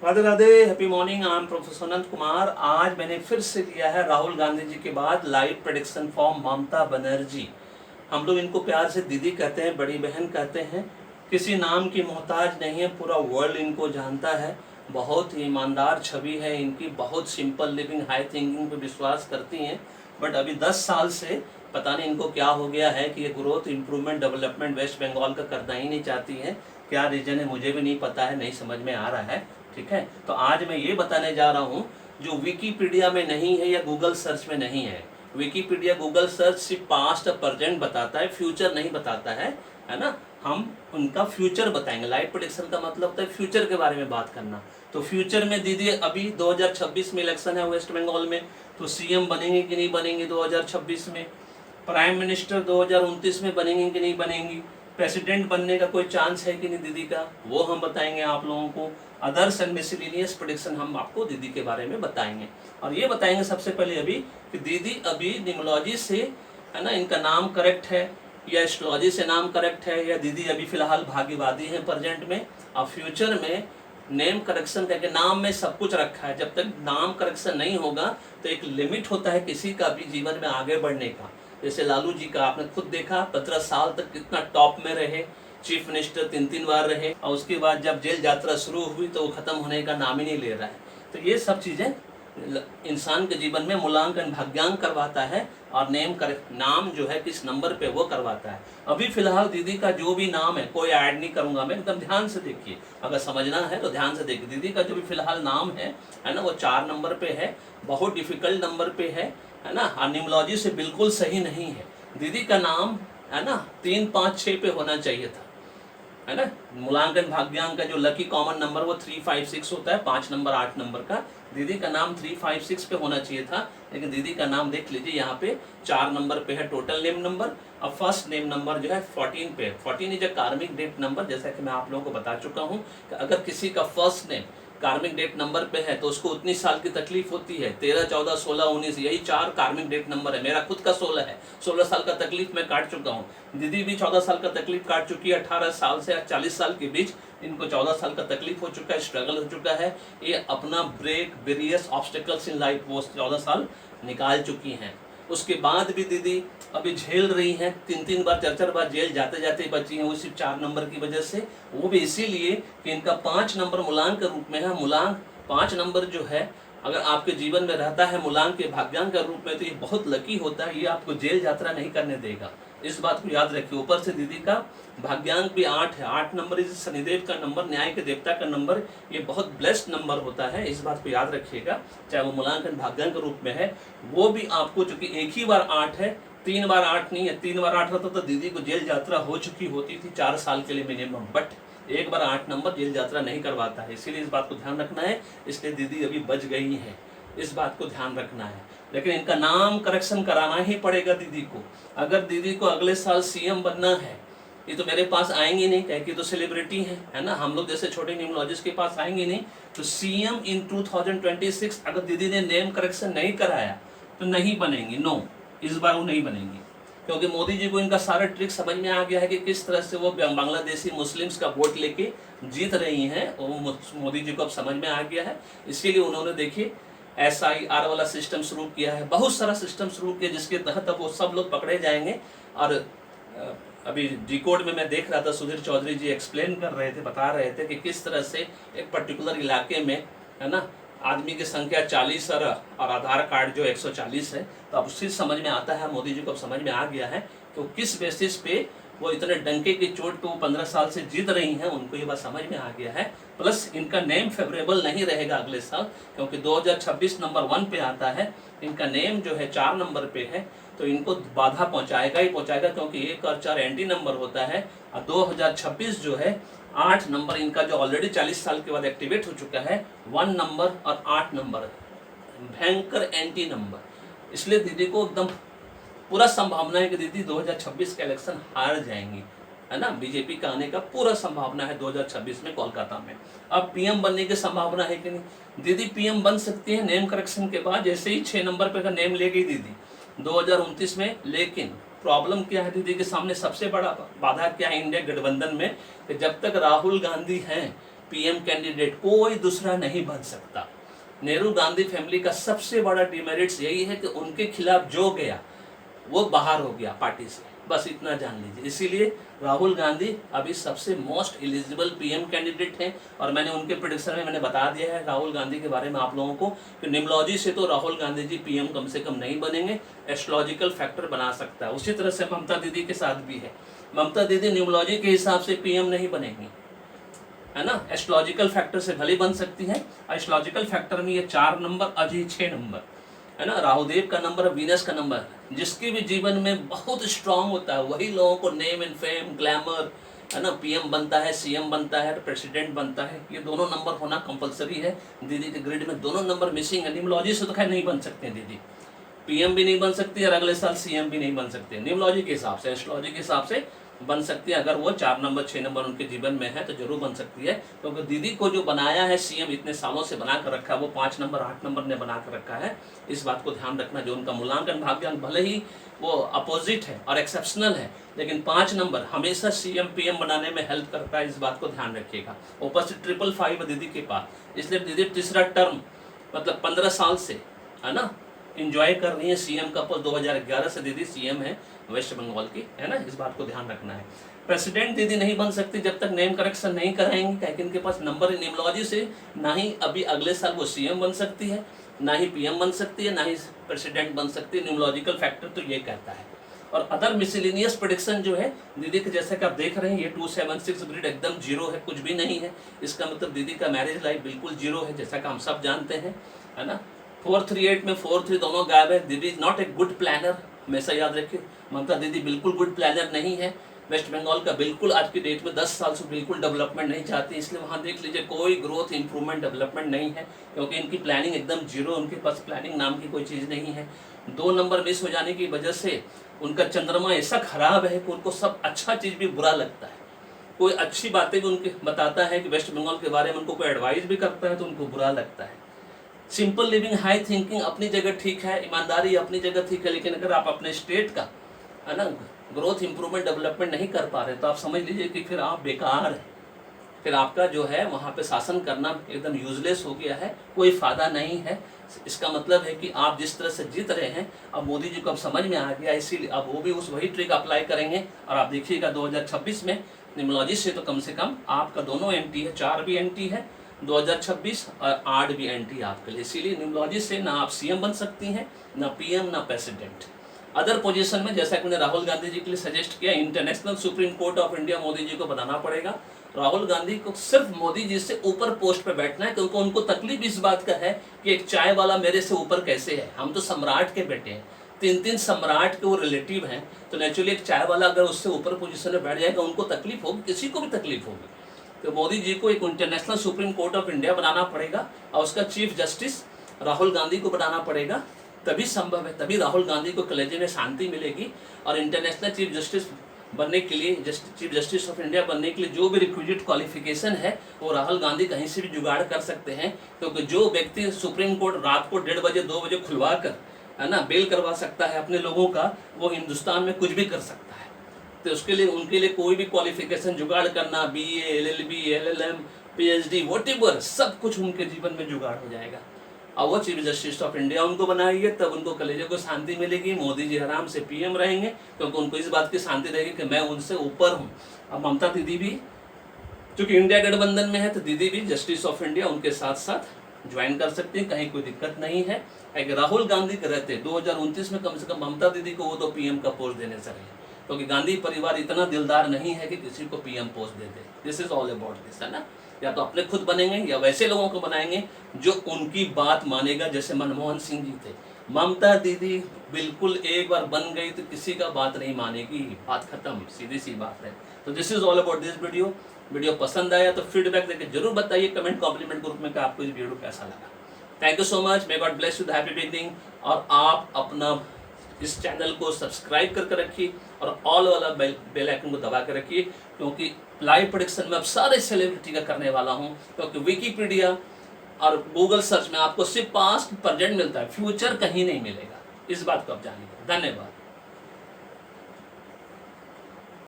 Radhe Radhe, happy morning. I am professor Anant Kumar. आज मैंने फिर से लिया है राहुल गांधी जी के बाद live prediction form Mamata Banerjee. हम लोग इनको प्यार से दीदी कहते हैं, बड़ी बहन कहते हैं। किसी नाम की मोहताज नहीं है, पूरा वर्ल्ड इनको जानता है। बहुत ही ईमानदार छवि है इनकी, बहुत सिंपल लिविंग, हाई थिंकिंग पे विश्वास करती हैं। बट अभी 10 साल से पता नहीं इनको क्या हो गया है कि ये growth, improvement, development West Bengal का करना ही नहीं चाहती हैं। क्या रीजन है मुझे भी नहीं पता है, नहीं समझ में आ रहा है। ठीक है, तो आज मैं ये बताने जा रहा हूँ जो विकीपीडिया में नहीं है या गूगल सर्च में नहीं है। विकीपीडिया, गूगल सर्च सिर्फ पास्ट और प्रेजेंट बताता है, फ्यूचर नहीं बताता है ना। हम उनका फ्यूचर बताएंगे। लाइव प्रेडिक्शन का मतलब होता है फ्यूचर के बारे में बात करना। तो फ्यूचर में दीदी अभी 2026 में इलेक्शन है वेस्ट बंगाल में, तो सीएम बनेंगे कि नहीं बनेंगे 2026 में, प्राइम मिनिस्टर 2029 में बनेंगे कि नहीं बनेंगी, प्रेसिडेंट बनने का कोई चांस है कि नहीं दीदी का, वो हम बताएंगे आप लोगों को। अदर्स एंड मिसलेनियस प्रेडिक्शन हम आपको दीदी के बारे में बताएंगे। और ये बताएंगे सबसे पहले अभी कि दीदी अभी न्यूमरोलॉजी से, है ना, इनका नाम करेक्ट है या एस्ट्रोलॉजी से नाम करेक्ट है, या दीदी अभी फिलहाल भाग्यवादी हैं प्रेजेंट में। और फ्यूचर में नेम करेक्शन करके, नाम में सब कुछ रखा है, जब तक नाम करेक्शन नहीं होगा तो एक लिमिट होता है किसी का भी जीवन में आगे बढ़ने का। जैसे लालू जी का आपने खुद देखा, 15 साल तक कितना टॉप में रहे, चीफ मिनिस्टर 3 बार रहे, और उसके बाद जब जेल यात्रा शुरू हुई तो वो खत्म होने का नाम ही नहीं ले रहा है। तो ये सब चीजें इंसान के जीवन में मूल्यांकन, भाग्यांक करवाता है, और नाम जो है किस नंबर पे वो करवाता है। अभी फिलहाल दीदी का जो भी नाम है, कोई ऐड नहीं करूंगा मैं, एकदम ध्यान से देखिए, अगर समझना है तो ध्यान से देखिए। दीदी का जो भी फिलहाल नाम है ना, वो 4 नंबर पे है, बहुत डिफिकल्ट नंबर पे है ना, न्यूमरोलॉजी से बिल्कुल सही नहीं है। दीदी का नाम है ना 3, 5, 6 पे होना चाहिए था, है ना। मूल्यांकन भाग्यांक का जो लकी कॉमन नंबर वो 3, 5, 6 होता है, 5 नंबर 8 नंबर का। दीदी का नाम 3, 5, 6 पे होना चाहिए था, लेकिन दीदी का नाम देख लीजिए यहाँ पे 4 नंबर पे है टोटल नेम नंबर, और फर्स्ट नेम नंबर जो है 14 पे। 14 इज अ कार्मिक डेट नंबर। जैसा कि मैं आप लोगों को बता चुका हूँ कि अगर किसी का फर्स्ट नेम कार्मिक डेट नंबर पे है तो उसको उतनी साल की तकलीफ होती है। 13, 14, 16, 19, यही 4 कार्मिक डेट नंबर है। मेरा खुद का 16 है, 16 साल का तकलीफ मैं काट चुका हूँ। दीदी भी 14 साल का तकलीफ काट चुकी है। 18 साल से 40 साल के बीच इनको 14 साल का तकलीफ हो चुका है, स्ट्रगल हो चुका है। ये अपना break, various obstacles in life वो 14 साल निकाल चुकी हैं। उसके बाद भी दीदी अभी झेल रही हैं, 3 बार 4 बार जेल जाते जाते बची हैं, वो सिर्फ 4 नंबर की वजह से। वो भी इसीलिए कि इनका 5 नंबर मूलांक के रूप में है। मूलांक 5 नंबर जो है, अगर आपके जीवन में रहता है मूलांक के भाग्यांक के रूप में, तो ये बहुत लकी होता है, ये आपको जेल यात्रा नहीं करने देगा। इस बात को याद रखिए। ऊपर से दीदी का भाग्यांक भी 8 है। 8 नंबर इस शनिदेव का नंबर, न्याय के देवता का नंबर, ये बहुत ब्लेस्ड नंबर होता है। इस बात को याद रखिएगा, चाहे वो मूलांकन भाग्यांक के रूप में है। वो भी आपको, चूंकि एक ही बार 8 है, 3 बार 8 नहीं है। 3 बार 8 रहता तो दीदी को जेल यात्रा हो चुकी होती थी 4 साल के लिए मिनिमम। बट एक बार 8 नंबर जेल यात्रा नहीं करवाता है, इसीलिए इस बात को ध्यान रखना है। इसलिए दीदी अभी बच गई है, इस बात को ध्यान रखना है। लेकिन इनका नाम करेक्शन कराना ही पड़ेगा दीदी को। अगर दीदी को अगले साल सीएम बनना है, ये तो मेरे पास आएंगी नहीं, कह के तो सेलिब्रिटी है ना, हम लोग जैसे छोटे न्यूमरोलॉजिस्ट के पास आएंगे नहीं। तो सीएम इन 2026 अगर दीदी ने नेम करेक्शन नहीं कराया तो नहीं बनेंगी। नो, इस बार वो नहीं बनेंगी, क्योंकि मोदी जी को इनका सारा ट्रिक समझ में आ गया है कि किस तरह से वो बांग्लादेशी मुस्लिम्स का वोट लेके जीत रही हैं। वो मोदी जी को अब समझ में आ गया है, इसीलिए उन्होंने देखिए SIR वाला सिस्टम शुरू किया है, बहुत सारा सिस्टम शुरू किया, जिसके तहत अब वो सब लोग पकड़े जाएंगे। और अभी डिकोड में मैं देख रहा था, सुधीर चौधरी जी एक्सप्लेन कर रहे थे, बता रहे थे कि किस तरह से एक पर्टिकुलर इलाके में, है ना, आदमी की संख्या 40 और आधार कार्ड जो 140 है। तो अब उससे समझ में आता है, मोदी जी को अब समझ में आ गया है तो किस बेसिस पे वो इतने डंके की चोट पे वो 15 साल से जीत रही हैं, उनको ये बात समझ में आ गया है। प्लस इनका नेम फेवरेबल नहीं रहेगा अगले साल, क्योंकि 2026 नंबर 1 पे आता है। इनका नेम जो है 4 नंबर पे है, तो इनको बाधा पहुंचाएगा ही पहुंचाएगा, क्योंकि 1 और 4 एंटी नंबर होता है। और 2026 जो है 8 नंबर इनका, जो ऑलरेडी 40 साल के बाद एक्टिवेट हो चुका है, 1 नंबर और 8 नंबर भयंकर एंटी नंबर। इसलिए दीदी को एकदम पूरा संभावना है कि दीदी 2026 का इलेक्शन हार जाएंगी, है ना। बीजेपी का आने का पूरा संभावना है 2026 में कोलकाता में। अब पीएम बनने की संभावना है कि नहीं? दीदी पीएम बन सकती है नेम करेक्शन के बाद, जैसे ही 6 नंबर पे का नेम ले गई दीदी 2029 में। लेकिन प्रॉब्लम क्या है दीदी के सामने, सबसे बड़ा बाधा क्या है इंडिया गठबंधन में, कि जब तक राहुल गांधी हैं पीएम कैंडिडेट कोई दूसरा नहीं बन सकता। नेहरू गांधी फैमिली का सबसे बड़ा डिमेरिट्स यही है कि उनके खिलाफ जो गया वो बाहर हो गया पार्टी से, बस इतना जान लीजिए। इसीलिए राहुल गांधी अभी सबसे मोस्ट एलिजिबल पीएम कैंडिडेट हैं। और मैंने उनके प्रेडिक्शन में मैंने बता दिया है राहुल गांधी के बारे में आप लोगों को कि न्यूमरोलॉजी से तो राहुल गांधी जी पीएम कम से कम नहीं बनेंगे, एस्ट्रोलॉजिकल फैक्टर बना सकता है। उसी तरह से ममता दीदी के साथ भी है, ममता दीदी न्यूमरोलॉजी के हिसाब से पीएम नहीं बनेंगी, है ना। एस्ट्रोलॉजिकल फैक्टर से भले बन सकती है। एस्ट्रोलॉजिकल फैक्टर में ये 4 नंबर और ये 6 नंबर है ना, राहुदेव का नंबर, वीनस का नंबर, जिसके भी जीवन में बहुत स्ट्रांग होता है वही लोगों को नेम एंड फेम, ग्लैमर, है ना, पीएम बनता है, सीएम बनता है, प्रेसिडेंट बनता है। ये दोनों नंबर होना कंपलसरी है। दीदी के ग्रिड में दोनों नंबर मिसिंग है। न्यूमरोलॉजी से तो खैर नहीं बन सकते दीदी, पीएम भी नहीं बन सकती और अगले साल सीएम भी नहीं बन सकते। न्यूमरोलॉजी के हिसाब से, एस्ट्रोलॉजी के हिसाब से बन सकती है। अगर वो 4 नंबर 6 नंबर उनके जीवन में है तो जरूर बन सकती है, क्योंकि दीदी को जो बनाया है सीएम, इतने सालों से बना कर रखा है, वो 5 नंबर 8 नंबर ने बना कर रखा है। इस बात को ध्यान रखना। जो उनका मूल्यांकन भाग्यांक भले ही वो अपोजिट है और एक्सेप्शनल है, लेकिन 5 नंबर हमेशा सीएम पीएम बनाने में हेल्प करता है। इस बात को ध्यान रखिएगा। ऊपर से 555 दीदी के पास, इसलिए दीदी तीसरा टर्म मतलब 15 साल से, है ना, इंजॉय कर रही है सीएम का पोस्ट। 2011 से दीदी सीएम है वेस्ट बंगाल की, है ना। इस बात को ध्यान रखना है। प्रेसिडेंट दीदी नहीं बन सकती जब तक नेम करेक्शन नहीं कराएंगे, क्योंकि इनके पास नंबर न्यूमरोलॉजी से ना ही अभी अगले साल वो सीएम बन सकती है, ना ही पीएम बन सकती है, ना ही प्रेसिडेंट बन सकती है। न्यूमरोलॉजिकल फैक्टर तो ये कहता है। और अदर मिसलिनियस प्रेडिक्शन जो है दीदी के, जैसे कि आप देख रहे हैं, ये 276 ग्रिड एकदम जीरो है, कुछ भी नहीं है। इसका मतलब दीदी का मैरिज लाइफ बिल्कुल जीरो है, जैसा कि हम सब जानते हैं, है ना। 438 में 43 दोनों गायब है। Didi is not a good planner, हमेशा याद रखिए। ममता दीदी बिल्कुल गुड प्लानर नहीं है। वेस्ट बंगाल का बिल्कुल आज की डेट में 10 साल से बिल्कुल डेवलपमेंट नहीं चाहती, इसलिए वहाँ देख लीजिए कोई ग्रोथ इंप्रूवमेंट डेवलपमेंट नहीं है, क्योंकि इनकी प्लानिंग एकदम जीरो, उनके पास प्लानिंग नाम की कोई चीज़ नहीं है। 2 नंबर मिस हो जाने की वजह से उनका चंद्रमा ऐसा खराब है कि उनको सब अच्छा चीज़ भी बुरा लगता है। कोई अच्छी बातें भी उनके बताता है कि वेस्ट बंगाल के बारे में, उनको कोई एडवाइस भी करता है तो उनको बुरा लगता है। सिंपल लिविंग, हाई थिंकिंग अपनी जगह ठीक है, ईमानदारी अपनी जगह ठीक है, लेकिन अगर आप अपने स्टेट का, है ना, ग्रोथ इंप्रूवमेंट डेवलपमेंट नहीं कर पा रहे तो आप समझ लीजिए कि फिर आप बेकार है। फिर आपका जो है वहाँ पे शासन करना एकदम यूजलेस हो गया है, कोई फायदा नहीं है। इसका मतलब है कि आप जिस तरह से जीत रहे हैं, अब मोदी जी को अब समझ में आ गया, इसीलिए अब वो भी वही ट्रिक अप्लाई करेंगे। और आप देखिएगा 2026 में न्यूमरोलॉजी से तो कम से कम आपका दोनों एंटी है, 4 भी एंटी है 2026 और 8 भी एंटी आपके लिए। इसीलिए न्यूमरोलॉजी से ना आप सीएम बन सकती हैं, ना पीएम, ना प्रेसिडेंट। अदर पोजीशन में जैसा कि मैंने राहुल गांधी जी के लिए सजेस्ट किया, international supreme court of India Modi ji को बनाना पड़ेगा। राहुल गांधी को सिर्फ मोदी जी से ऊपर पोस्ट पे बैठना है, क्योंकि उनको तकलीफ इस बात का है कि एक चाय वाला मेरे से ऊपर कैसे है। हम तो सम्राट के बेटे हैं, 3 सम्राट के वो रिलेटिव हैं, तो नेचुरली एक चाय वाला अगर उससे ऊपर पोजीशन में बैठ जाएगा उनको तकलीफ होगी, किसी को भी तकलीफ होगी। तो मोदी जी को एक international supreme court of India बनाना पड़ेगा और उसका चीफ जस्टिस राहुल गांधी को बनाना पड़ेगा, तभी संभव है, तभी राहुल गांधी को कलेजे में शांति मिलेगी। और इंटरनेशनल चीफ जस्टिस बनने के लिए, चीफ जस्टिस ऑफ इंडिया बनने के लिए जो भी रिक्विजिट क्वालिफिकेशन है वो राहुल गांधी कहीं से भी जुगाड़ कर सकते हैं, क्योंकि जो व्यक्ति सुप्रीम कोर्ट रात को 1:30 बजे 2 बजे खुलवा कर, है ना, बेल करवा सकता है अपने लोगों का, वो हिंदुस्तान में कुछ भी कर सकता है। तो उसके लिए, उनके लिए कोई भी क्वालिफिकेशन जुगाड़ करना, BA, LLB, LLM, PhD, whatever, सब कुछ उनके जीवन में जुगाड़ हो जाएगा। और वो चीफ जस्टिस ऑफ इंडिया उनको बनाएंगे, तब उनको कलेजे को शांति मिलेगी। मोदी जी आराम से पीएम रहेंगे, क्योंकि उनको इस बात की शांति रहेगी कि मैं उनसे ऊपर हूँ। अब ममता दीदी भी चूंकि इंडिया गठबंधन में है, तो दीदी भी जस्टिस ऑफ इंडिया उनके साथ साथ ज्वाइन कर सकती हैं, कहीं कोई दिक्कत नहीं है। अगर राहुल गांधी के रहते 2029 में कम से कम ममता दीदी को वो तो पीएम का पोस्ट देने चाहिए, क्योंकि गांधी परिवार इतना दिलदार नहीं है कि किसी को PM post they they. This is all about this, है ना। या तो अपने खुद बनेंगे या वैसे लोगों को बनाएंगे जो उनकी बात मानेगा, जैसे मनमोहन सिंह जी थे। ममता दीदी बिल्कुल एक बार बन गई तो किसी का बात नहीं मानेगी, बात खत्म, सीधी सी बात है। तो this is all about this video. Video पसंद आया तो फीडबैक देके जरूर बताइए कमेंट कॉम्प्लीमेंट ग्रुप में कि आपको इस वीडियो कैसा लगा। Thank you so much, may God bless you, the happy beginning. और आप अपना इस चैनल को सब्सक्राइब करके रखिए और ऑल वाला बेल आइकन को दबा के रखिए, क्योंकि लाइव प्रेडिक्शन में अब सारे सेलिब्रिटी का करने वाला हूं, क्योंकि विकीपीडिया और गूगल सर्च में आपको सिर्फ पास्ट प्रेजेंट मिलता है, फ्यूचर कहीं नहीं मिलेगा। इस बात को आप जानिए। धन्यवाद।